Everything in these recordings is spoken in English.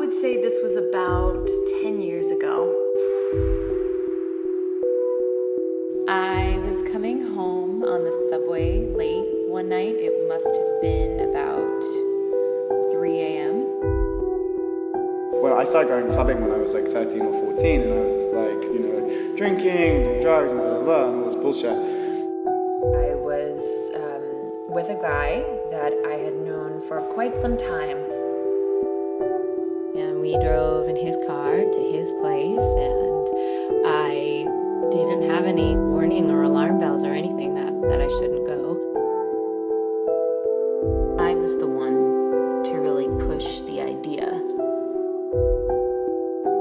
would say this was about 10 years ago. I was coming home on the subway late one night. It must have been about 3 a.m. Well, I started going clubbing when I was like 13 or 14, and I was like, drinking, doing drugs, and blah, blah, blah, and all this bullshit. I was with a guy that I had known for quite some time. And we drove in his car to his place, and I didn't have any warning or alarm bells or anything that I shouldn't go. I was the one to really push the idea.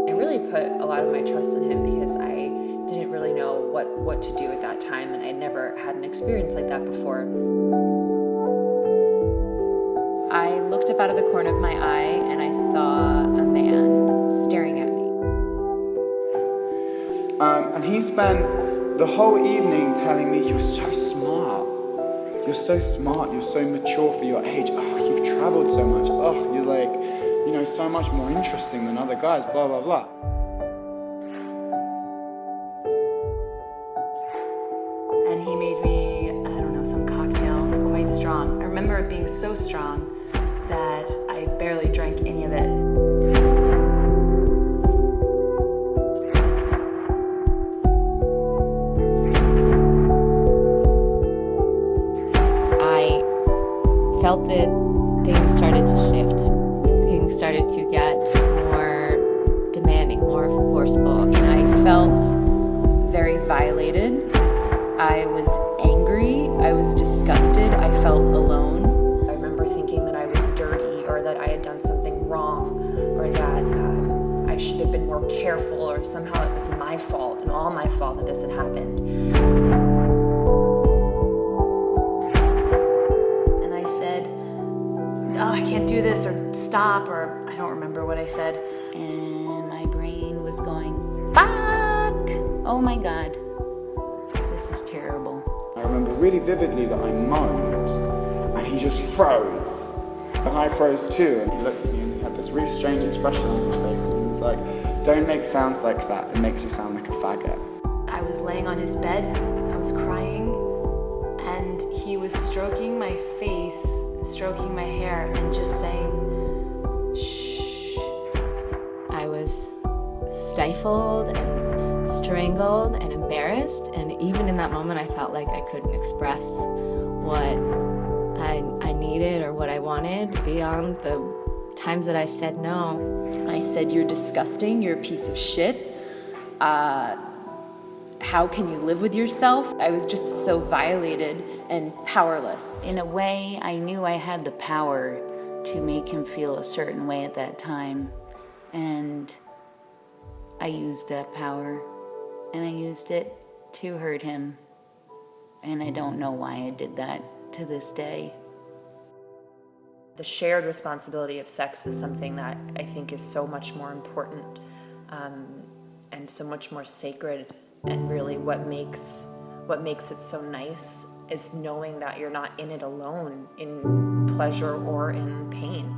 I really put a lot of my trust in him because I didn't really know what to do at that time, and I'd never had an experience like that before. I looked up out of the corner of my eye and I saw a man staring at me. And he spent the whole evening telling me, you're so smart. You're so smart. You're so mature for your age. Oh, you've traveled so much. Oh, you're like, so much more interesting than other guys, blah, blah, blah. And he made me, some cocktails, quite strong. I remember it being so strong that I barely drank any of it. I felt that things started to shift. Things started to get more demanding, more forceful. And I felt very violated. I was angry. I was disgusted. I felt alone. I remember thinking that I was dirty, or that I had done something wrong, or that I should have been more careful, or somehow it was my fault and all my fault that this had happened. And I said, oh, I can't do this, or stop, or I don't remember what I said. And my brain was going, fuck! Oh my God. This is terrible. I remember really vividly that I moaned, and he just froze. And I froze too, and he looked at me and he had this really strange expression on his face, and he was like, don't make sounds like that, it makes you sound like a faggot. I was laying on his bed, I was crying, and he was stroking my face, stroking my hair, and just saying, shh. I was stifled and strangled and embarrassed, and even in that moment I felt like I couldn't express what I needed or what I wanted beyond the times that I said no. I said, you're disgusting, you're a piece of shit. How can you live with yourself? I was just so violated and powerless. In a way, I knew I had the power to make him feel a certain way at that time. And I used that power, and I used it to hurt him. And I don't know why I did that to this day. The shared responsibility of sex is something that I think is so much more important and so much more sacred. And really what makes it so nice is knowing that you're not in it alone, in pleasure or in pain.